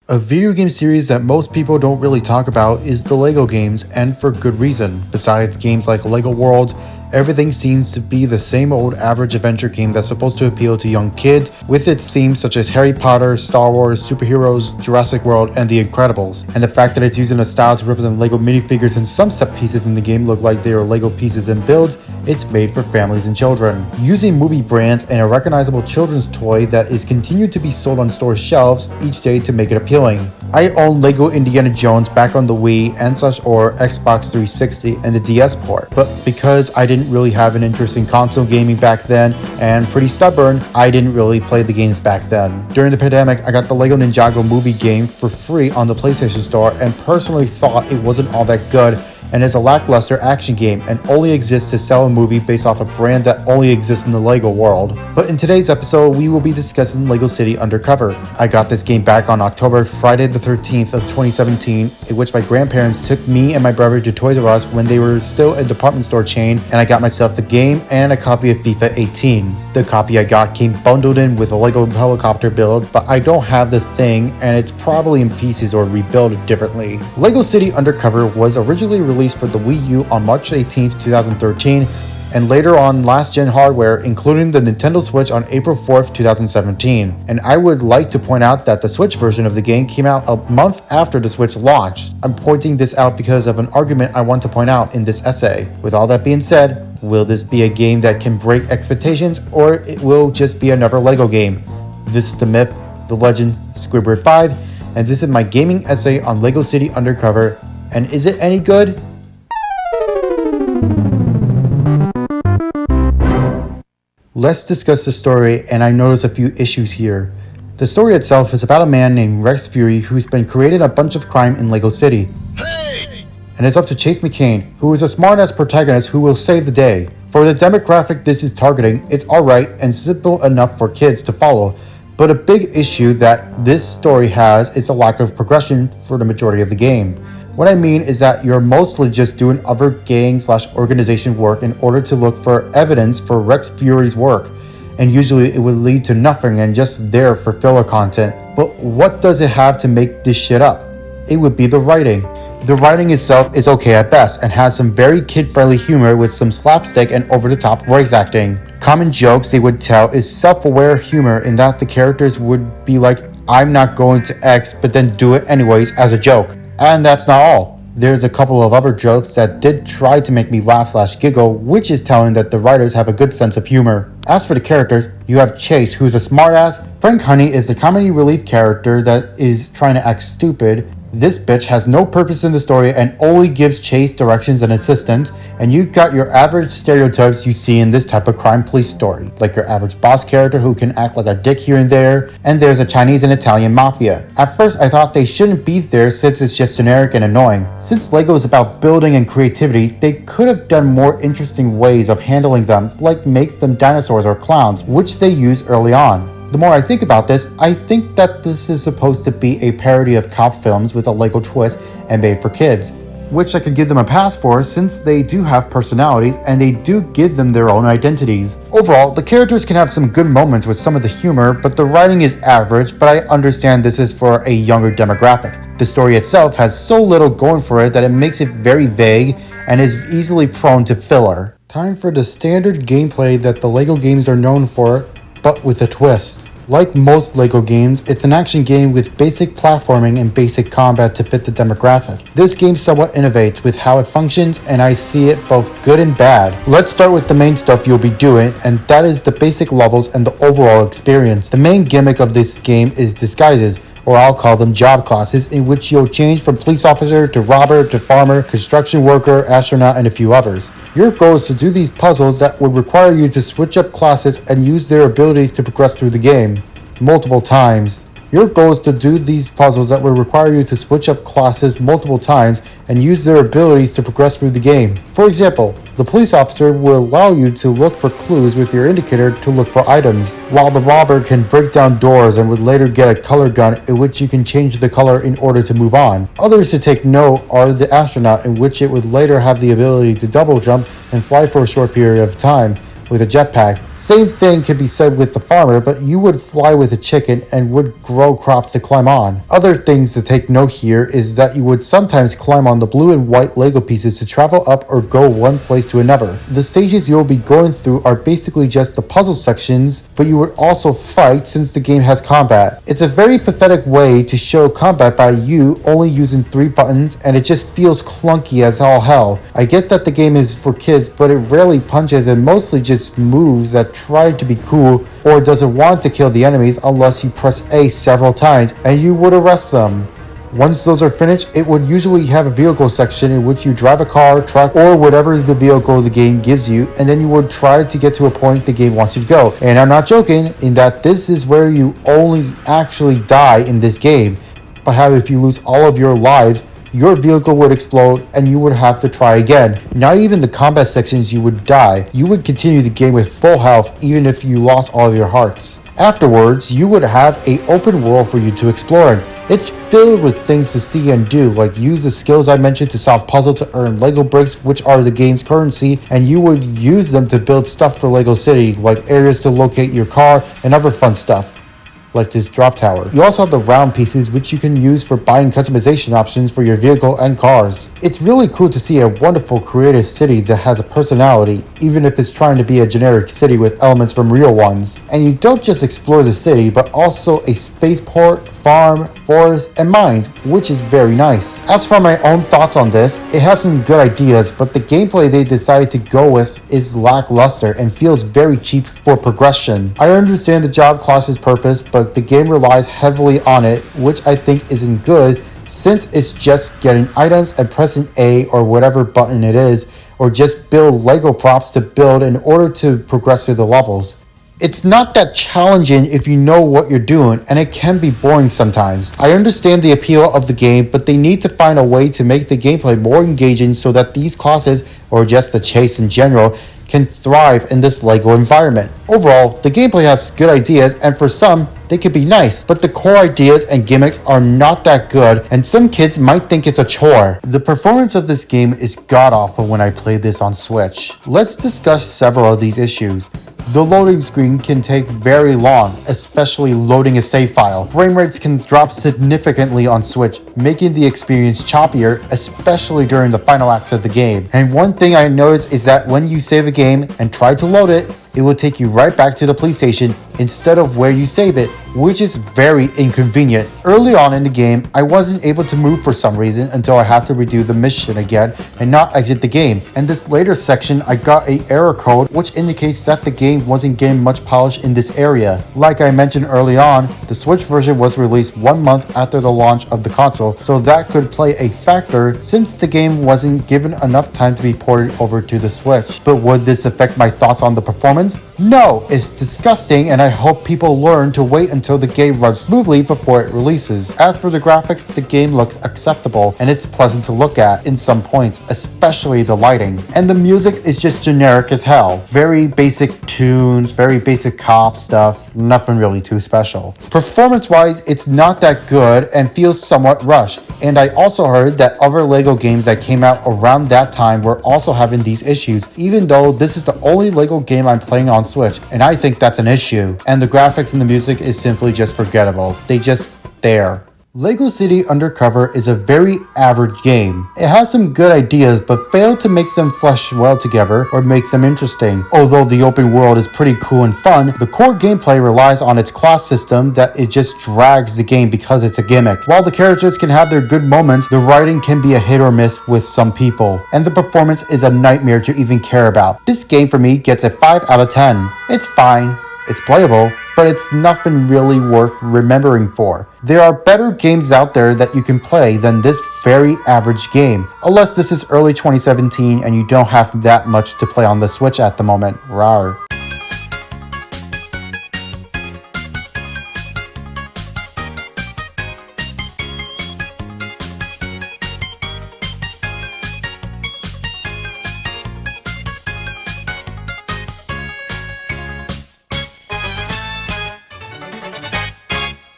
A video game series that most people don't really talk about is the LEGO games, and for good reason. Besides games like LEGO Worlds, everything seems to be the same old average adventure game that's supposed to appeal to young kids, with its themes such as Harry Potter, Star Wars, superheroes, Jurassic World, and The Incredibles. And the fact that it's using a style to represent LEGO minifigures and some set pieces in the game look like they are LEGO pieces and builds, it's made for families and children. Using movie brands and a recognizable children's toy that is continued to be sold on store shelves each day to make it appealing. I own LEGO Indiana Jones back on the Wii and or Xbox 360 and the DS port, but because I didn't really have an interest in console gaming back then and pretty stubborn, I didn't really play the games back then. During the pandemic, I got the LEGO Ninjago movie game for free on the PlayStation Store and personally thought it wasn't all that good and is a lackluster action game and only exists to sell a movie based off a brand that only exists in the LEGO world. But in today's episode, we will be discussing LEGO City Undercover. I got this game back on Friday the 13th of 2017, in which my grandparents took me and my brother to Toys R Us when they were still a department store chain, and I got myself the game and a copy of FIFA 18. The copy I got came bundled in with a LEGO helicopter build, but I don't have the thing and it's probably in pieces or rebuilt differently. LEGO City Undercover was originally released for the Wii U on March 18th, 2013, and later on last-gen hardware, including the Nintendo Switch on April 4th, 2017. And I would like to point out that the Switch version of the game came out a month after the Switch launched. I'm pointing this out because of an argument I want to point out in this essay. With all that being said, will this be a game that can break expectations, or it will just be another LEGO game? This is the myth, the legend, Squidward 5, and this is my gaming essay on LEGO City Undercover. And is it any good? Let's discuss the story, and I notice a few issues here. The story itself is about a man named Rex Fury who's been creating a bunch of crime in LEGO City. Hey! And it's up to Chase McCain, who is a smart-ass protagonist who will save the day. For the demographic this is targeting, it's alright and simple enough for kids to follow, but a big issue that this story has is a lack of progression for the majority of the game. What I mean is that you're mostly just doing other gang/organization work in order to look for evidence for Rex Fury's work, and usually it would lead to nothing and just there for filler content. But what does it have to make this shit up? It would be the writing. The writing itself is okay at best and has some very kid-friendly humor with some slapstick and over-the-top voice acting. Common jokes they would tell is self-aware humor in that the characters would be like, I'm not going to X, but then do it anyways as a joke. And that's not all. There's a couple of other jokes that did try to make me laugh/giggle, which is telling that the writers have a good sense of humor. As for the characters, you have Chase, who's a smartass. Frank Honey is the comedy relief character that is trying to act stupid. This bitch has no purpose in the story and only gives Chase directions and assistance, and you got your average stereotypes you see in this type of crime police story, like your average boss character who can act like a dick here and there, and there's a Chinese and Italian mafia. At first I thought they shouldn't be there since it's just generic and annoying. Since LEGO is about building and creativity, they could have done more interesting ways of handling them, like make them dinosaurs or clowns, which they use early on. The more I think about this, I think that this is supposed to be a parody of cop films with a LEGO twist and made for kids, which I could give them a pass for since they do have personalities and they do give them their own identities. Overall, the characters can have some good moments with some of the humor, but the writing is average, but I understand this is for a younger demographic. The story itself has so little going for it that it makes it very vague and is easily prone to filler. Time for the standard gameplay that the LEGO games are known for, but with a twist. Like most LEGO games, it's an action game with basic platforming and basic combat to fit the demographic. This game somewhat innovates with how it functions, and I see it both good and bad. Let's start with the main stuff you'll be doing, and that is the basic levels and the overall experience. The main gimmick of this game is disguises, or I'll call them job classes, in which you'll change from police officer to robber to farmer, construction worker, astronaut, and a few others. Your goal is to do these puzzles that would require you to switch up classes and use their abilities to progress through the game multiple times. Your goal is to do these puzzles that will require you to switch up classes multiple times and use their abilities to progress through the game. For example, the police officer will allow you to look for clues with your indicator to look for items, while the robber can break down doors and would later get a color gun in which you can change the color in order to move on. Others to take note are the astronaut, in which it would later have the ability to double jump and fly for a short period of time, with a jetpack. Same thing could be said with the farmer, but you would fly with a chicken and would grow crops to climb on. Other things to take note here is that you would sometimes climb on the blue and white Lego pieces to travel up or go one place to another. The stages you'll be going through are basically just the puzzle sections, but you would also fight since the game has combat. It's a very pathetic way to show combat by you only using 3 buttons, and it just feels clunky as all hell. I get that the game is for kids, but it rarely punches and mostly just moves that try to be cool or doesn't want to kill the enemies unless you press A several times and you would arrest them. Once those are finished, it would usually have a vehicle section in which you drive a car, truck, or whatever the vehicle the game gives you, and then you would try to get to a point the game wants you to go. And I'm not joking in that this is where you only actually die in this game. But how if you lose all of your lives, your vehicle would explode and you would have to try again. Not even the combat sections you would die. You would continue the game with full health even if you lost all of your hearts. Afterwards, you would have an open world for you to explore in. It's filled with things to see and do, like use the skills I mentioned to solve puzzles to earn Lego bricks, which are the game's currency, and you would use them to build stuff for Lego City, like areas to locate your car and other fun stuff, like this drop tower. You also have the round pieces, which you can use for buying customization options for your vehicle and cars. It's really cool to see a wonderful creative city that has a personality, even if it's trying to be a generic city with elements from real ones. And you don't just explore the city, but also a spaceport, farm, forest, and mines, which is very nice. As for my own thoughts on this, it has some good ideas, but the gameplay they decided to go with is lackluster and feels very cheap for progression. I understand the job class's purpose, but the game relies heavily on it, which I think isn't good since it's just getting items and pressing A or whatever button it is, or just build Lego props to build in order to progress through the levels. It's not that challenging if you know what you're doing, and it can be boring sometimes. I understand the appeal of the game, but they need to find a way to make the gameplay more engaging so that these classes, or just the chase in general, can thrive in this Lego environment. Overall, the gameplay has good ideas, and for some, they could be nice, but the core ideas and gimmicks are not that good, and some kids might think it's a chore. The performance of this game is god-awful when I played this on Switch. Let's discuss several of these issues. The loading screen can take very long, especially loading a save file. Frame rates can drop significantly on Switch, making the experience choppier, especially during the final acts of the game. And one thing I noticed is that when you save a game and try to load it, it will take you right back to the police station instead of where you save it, which is very inconvenient. Early on in the game, I wasn't able to move for some reason until I had to redo the mission again and not exit the game. And this later section, I got an error code which indicates that the game wasn't getting much polish in this area. Like I mentioned early on, the Switch version was released 1 month after the launch of the console, so that could play a factor since the game wasn't given enough time to be ported over to the Switch. But would this affect my thoughts on the performance? No, it's disgusting, and I hope people learn to wait until the game runs smoothly before it releases. As for the graphics, the game looks acceptable and it's pleasant to look at in some points, especially the lighting. And the music is just generic as hell. Very basic tunes, very basic cop stuff, nothing really too special. Performance-wise, it's not that good and feels somewhat rushed. And I also heard that other Lego games that came out around that time were also having these issues, even though this is the only Lego game I'm playing on Switch, and I think that's an issue. And the graphics and the music is simply just forgettable. They just there. Lego City Undercover is a very average game. It has some good ideas, but failed to make them flesh well together or make them interesting. Although the open world is pretty cool and fun, the core gameplay relies on its class system that it just drags the game because it's a gimmick. While the characters can have their good moments, the writing can be a hit or miss with some people, and the performance is a nightmare to even care about. This game for me gets a 5 out of 10. It's fine, it's playable, but it's nothing really worth remembering for. There are better games out there that you can play than this very average game, unless this is early 2017 and you don't have that much to play on the Switch at the moment. Rawr.